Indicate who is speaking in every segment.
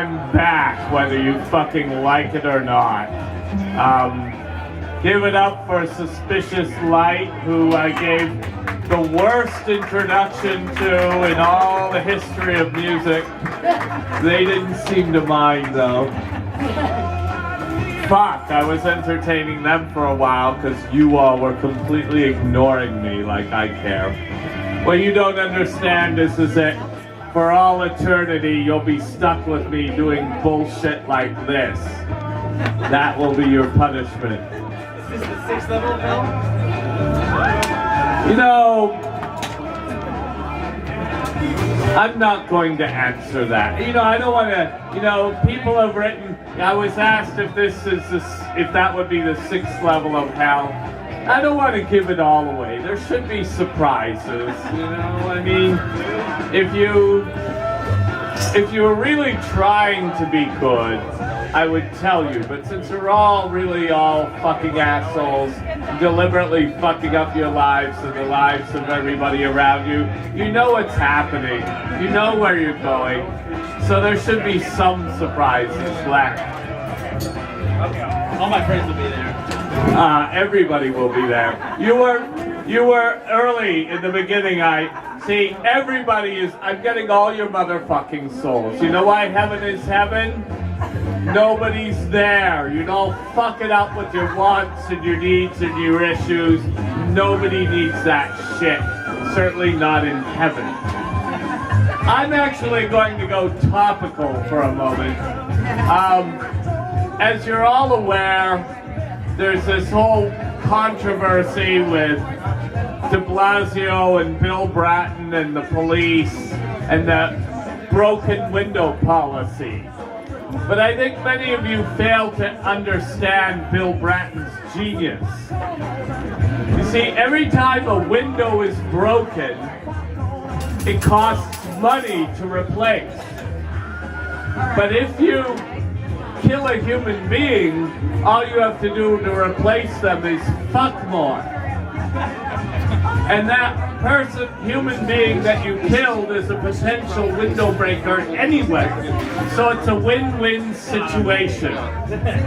Speaker 1: I'm back, whether you fucking like it or not. Give it up for Suspicious Light, who I gave the worst introduction to in all the history of music. They didn't seem to mind, though. Fuck, I was entertaining them for a while because you all were completely ignoring me like I care. What you don't understand is that for all eternity you'll be stuck with me doing bullshit like this. That will be your punishment.
Speaker 2: Is this the 6th level, Bill?
Speaker 1: You know, I'm not going to answer that. You know, I don't want to, you know, people have written, I was asked if if that would be the 6th level of hell. I don't want to give it all away. There should be surprises, you know? I mean, if you were really trying to be good, I would tell you, but since you're all really all fucking assholes, deliberately fucking up your lives and the lives of everybody around you, you know what's happening, you know where you're going, so there should be some surprises left.
Speaker 2: Okay, all my friends will be there.
Speaker 1: Everybody will be there. You were early in the beginning. See, everybody is, I'm getting all your motherfucking souls. You know why heaven is heaven? Nobody's there. You don't fuck it up with your wants and your needs and your issues. Nobody needs that shit. Certainly not in heaven. I'm actually going to go topical for a moment. As you're all aware, there's this whole controversy with de Blasio and Bill Bratton and the police and the broken window policy. But I think many of you fail to understand Bill Bratton's genius. You see, every time a window is broken, it costs money to replace. But if you kill a human being, all you have to do to replace them is fuck more. And that human being that you killed is a potential window breaker anyway. So it's a win-win situation.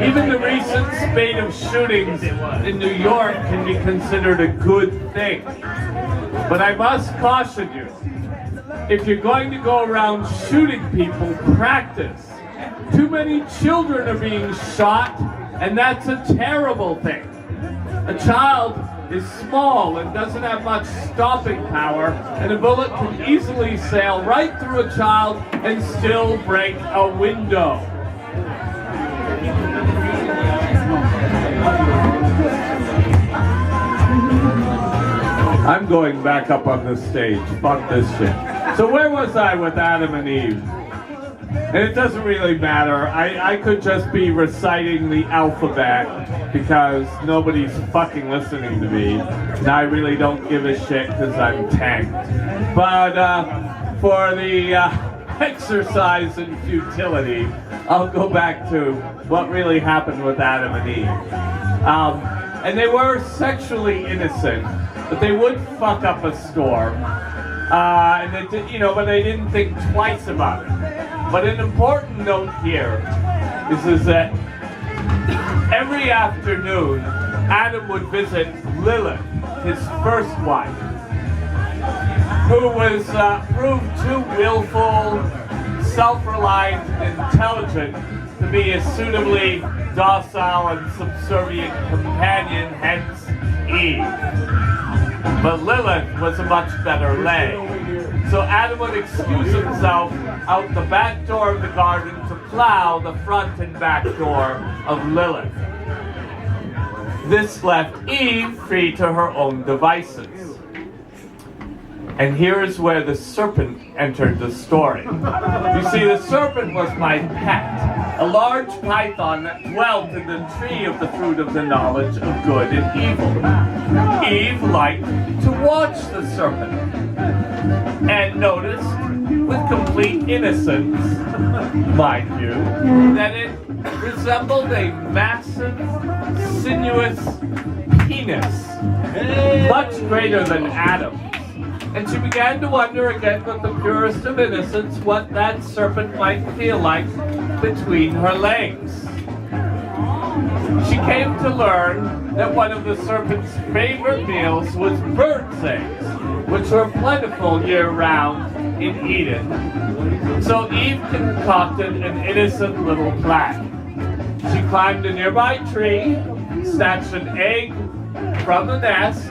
Speaker 1: Even the recent spate of shootings in New York can be considered a good thing. But I must caution you, if you're going to go around shooting people, practice. Too many children are being shot, and that's a terrible thing. A child is small and doesn't have much stopping power, and a bullet can easily sail right through a child and still break a window. I'm going back up on the stage. Fuck this shit. So where was I with Adam and Eve? And it doesn't really matter. I could just be reciting the alphabet because nobody's fucking listening to me. And I really don't give a shit because I'm tanked. But for the exercise in futility, I'll go back to what really happened with Adam and Eve. And they were sexually innocent, but they would fuck up a store. And they did, you know, but they didn't think twice about it. But an important note here is that every afternoon, Adam would visit Lilith, his first wife, who was proved too willful, self-reliant, and intelligent to be a suitably docile and subservient companion, hence Eve. But Lilith was a much better lay. So Adam would excuse himself out the back door of the garden to plow the front and back door of Lilith. This left Eve free to her own devices. And here is where the serpent entered the story. You see, the serpent was my pet, a large python that dwelt in the tree of the fruit of the knowledge of good and evil. Eve liked to watch the serpent and noticed, with complete innocence, mind you, that it resembled a massive, sinuous penis, much greater than Adam's. And she began to wonder again with the purest of innocence what that serpent might feel like between her legs. She came to learn that one of the serpent's favorite meals was bird's eggs, which were plentiful year-round in Eden. So Eve concocted an innocent little plan. She climbed a nearby tree, snatched an egg from the nest,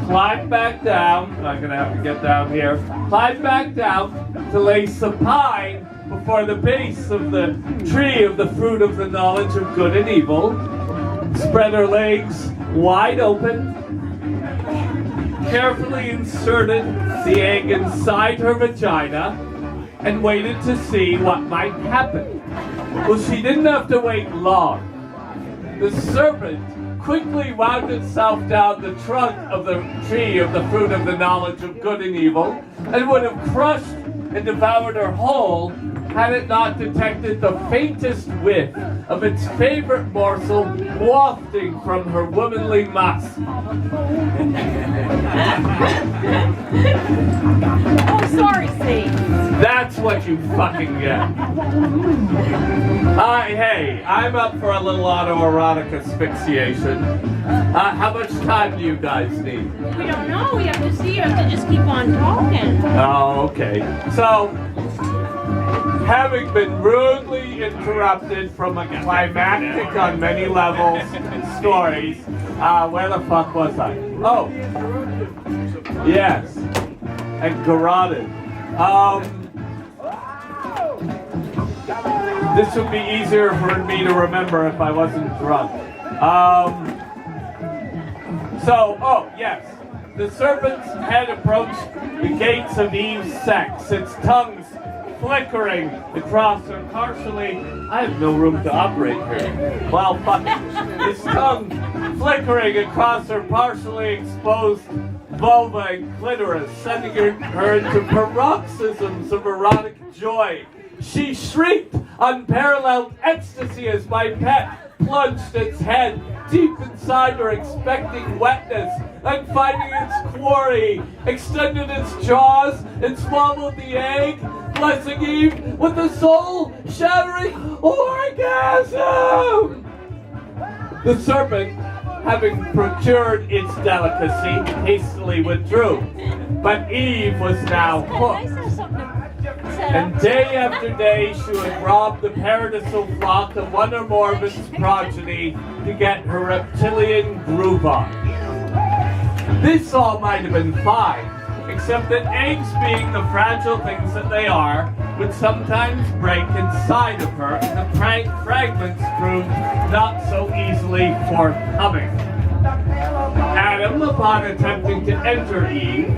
Speaker 1: climbed back down, I'm gonna have to get down here, climbed back down to lay supine before the base of the tree of the fruit of the knowledge of good and evil, spread her legs wide open, carefully inserted the egg inside her vagina, and waited to see what might happen. Well, she didn't have to wait long. The serpent quickly wound itself down the trunk of the tree of the fruit of the knowledge of good and evil, and would have crushed and devoured her whole had it not detected the faintest whiff of its favorite morsel wafting from her womanly musk.
Speaker 3: Oh, sorry, Steve.
Speaker 1: That's what you fucking get. Hey, I'm up for a little autoerotic asphyxiation. How much time do you guys need?
Speaker 3: We don't know. We have to see. You have to just keep on talking.
Speaker 1: Oh, okay. So, having been rudely interrupted from a climactic on many levels stories, where the fuck was I? Oh, yes, and garroted. This would be easier for me to remember if I wasn't drunk. Oh, yes. The serpent's head approached the gates of Eve's sex, its tongues flickering across her partially... I have no room to operate here. Well, fuck it. Its tongue flickering across her partially exposed vulva and clitoris, sending her into paroxysms of erotic joy. She shrieked unparalleled ecstasy as my pet plunged its head deep inside her, expecting wetness, and finding its quarry, extended its jaws and swallowed the egg, blessing Eve with a soul-shattering orgasm! The serpent, having procured its delicacy, hastily withdrew, but Eve was now hooked. And day after day she would rob the paradisal flock of one or more of its progeny to get her reptilian groove on. This all might have been fine, except that eggs, being the fragile things that they are, would sometimes break inside of her, and the fragments proved not so easily forthcoming. Adam, upon attempting to enter Eve,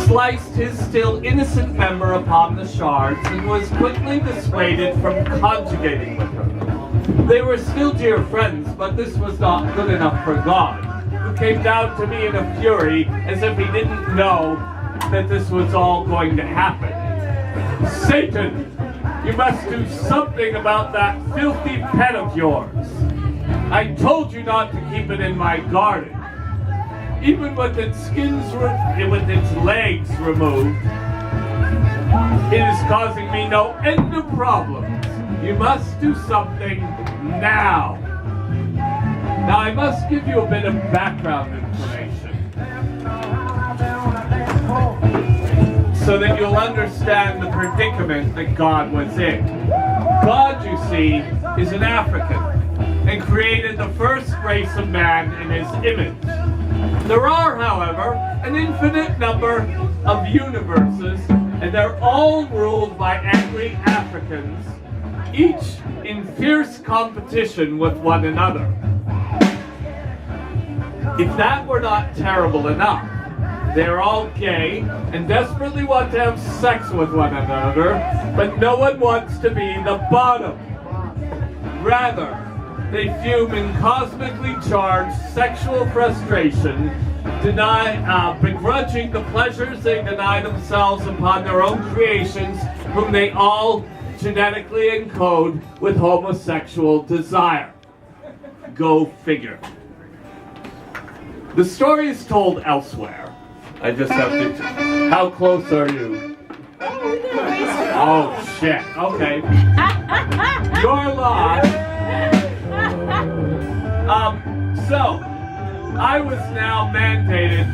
Speaker 1: sliced his still innocent member upon the shards and was quickly dissuaded from conjugating with her. They were still dear friends, but this was not good enough for God, who came down to me in a fury as if he didn't know that this was all going to happen. Satan, you must do something about that filthy pet of yours. I told you not to keep it in my garden. Even with its with its legs removed, it is causing me no end of problems. You must do something now. Now I must give you a bit of background information so that you'll understand the predicament that God was in. God, you see, is an African and created the first race of man in his image. There are, however, an infinite number of universes, and they're all ruled by angry Africans, each in fierce competition with one another. If that were not terrible enough, they're all gay and desperately want to have sex with one another, but no one wants to be the bottom. Rather, they fume in cosmically charged sexual frustration, begrudging the pleasures they deny themselves upon their own creations, whom they all genetically encode with homosexual desire. Go figure. The story is told elsewhere. I just have to... How close are you?
Speaker 3: Oh, we're going to race
Speaker 1: Oh shit. Okay. Your loss. So I was now mandated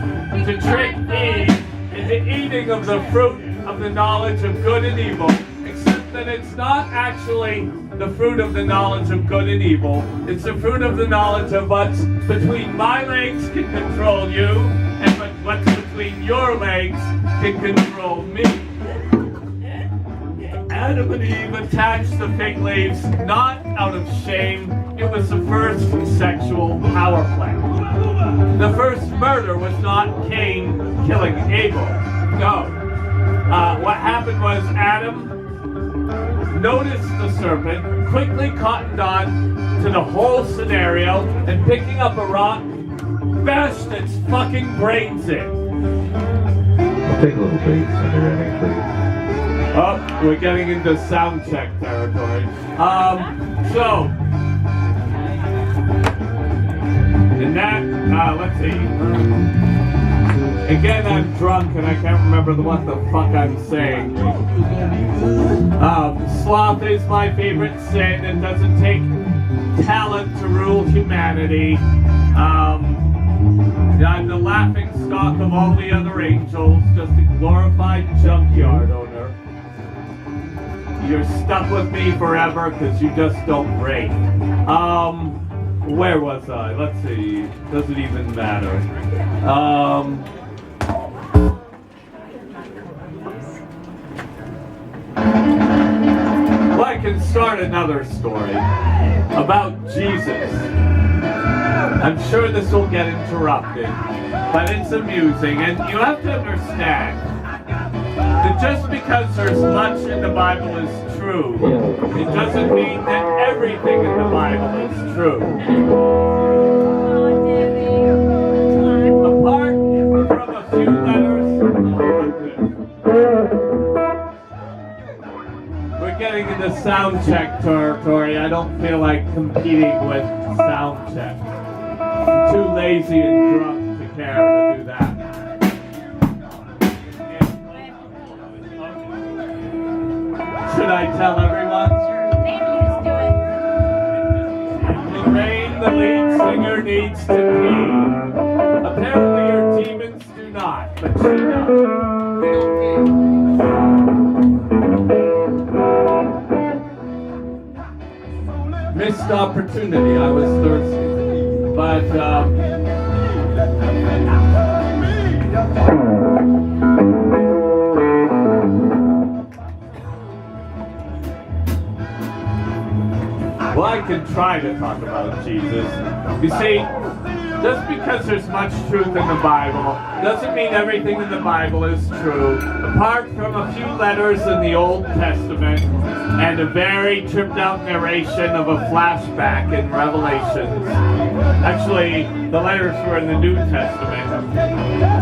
Speaker 1: to trick Eve into eating of the fruit of the knowledge of good and evil, except that it's not actually the fruit of the knowledge of good and evil. It's the fruit of the knowledge of what's between my legs can control you, and what's between your legs can control me. Adam and Eve attached the fig leaves not out of shame. It was the first sexual power play. The first murder was not Cain killing Abel. No. What happened was Adam noticed the serpent, quickly cottoned on to the whole scenario, and picking up a rock, bashed its fucking brains in.
Speaker 4: I'll take a little break when they're ready, please.
Speaker 1: Oh, we're getting into sound check territory. And that, let's see. Again, I'm drunk and I can't remember what the fuck I'm saying. Sloth is my favorite sin. It doesn't take talent to rule humanity. I'm the laughing stock of all the other angels, just a glorified junkyard owner. You're stuck with me forever because you just don't break. Where was I? Let's see. Does it even matter? Well, I can start another story about Jesus. I'm sure this will get interrupted, but it's amusing, and you have to understand that just because there's much in the Bible is true, it doesn't mean that everything in the Bible is true. Apart from a few letters, we're getting into sound check territory. I don't feel like competing with sound check. I'm too lazy and drunk to care to do that. Should I tell everyone? Lorraine, the lead singer, needs to pee. Apparently your demons do not, but she does. Missed opportunity. I was thirsty. But, well, I can try to talk about Jesus. You see, just because there's much truth in the Bible doesn't mean everything in the Bible is true. Apart from a few letters in the Old Testament and a very tripped out narration of a flashback in Revelations. Actually, the letters were in the New Testament.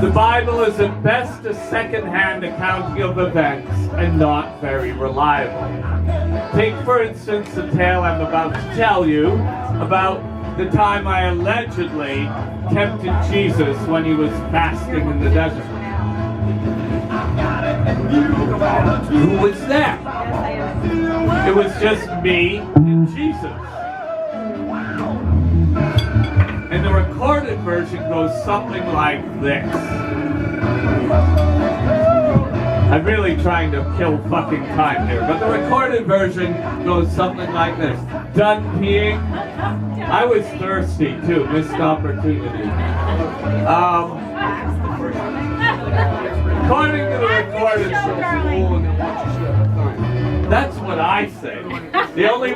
Speaker 1: The Bible is at best a second-hand accounting of events and not very reliable. Take, for instance, the tale I'm about to tell you about the time I allegedly tempted Jesus when he was fasting in the desert. Who was there? It was just me and Jesus. And the recorded version goes something like this. I'm really trying to kill fucking time here, but the recorded version goes something like this. Done peeing. I was thirsty too, missed opportunity. According to the recorded version, that's what I say. The only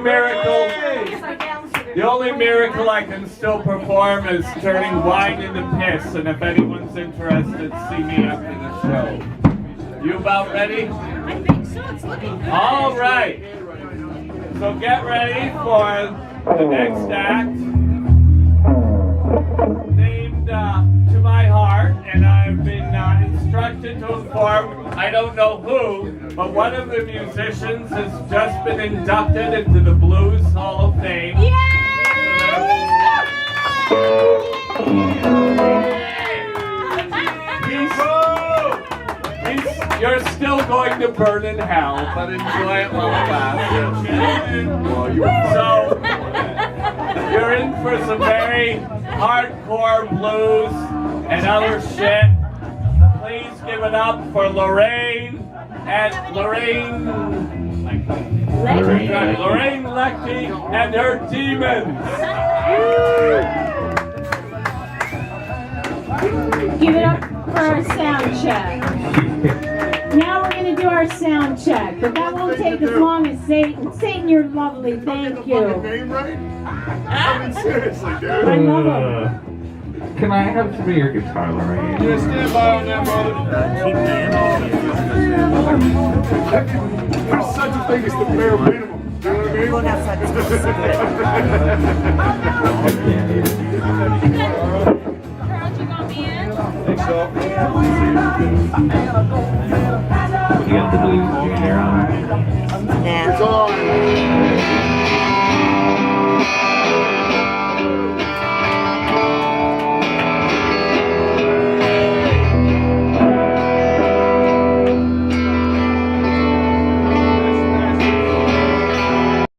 Speaker 1: miracle I can still perform is turning wine into piss, and if anyone's interested, see me after the show. You about ready?
Speaker 3: I think so. It's looking good.
Speaker 1: All right. So get ready for the next act, named To My Heart, and I've been instructed to inform, I don't know who, but one of the musicians has just been inducted into the Blues Hall of Fame.
Speaker 3: Yay!
Speaker 1: He's You're still going to burn in hell, but enjoy it while it lasts. So, you're in for some very hardcore blues and other shit. Please give it up for Lorraine and Lorraine Leckie and her demons.
Speaker 3: Give it up for our sound check. Now we're going to do our sound check, but that won't take as long as Satan. Satan, you're lovely. Thank you.
Speaker 5: Name right? I mean, seriously, dude.
Speaker 3: I love him.
Speaker 4: Can I have some of your guitar, Lorraine?
Speaker 5: Yeah, stand by on that, brother. There's such a thing as the bare minimum. You know what I mean?
Speaker 6: Going outside this cigarette.
Speaker 3: Carl, you got me in?
Speaker 5: Think so.
Speaker 4: You got the blues junior on.
Speaker 6: Nah.
Speaker 5: It's on.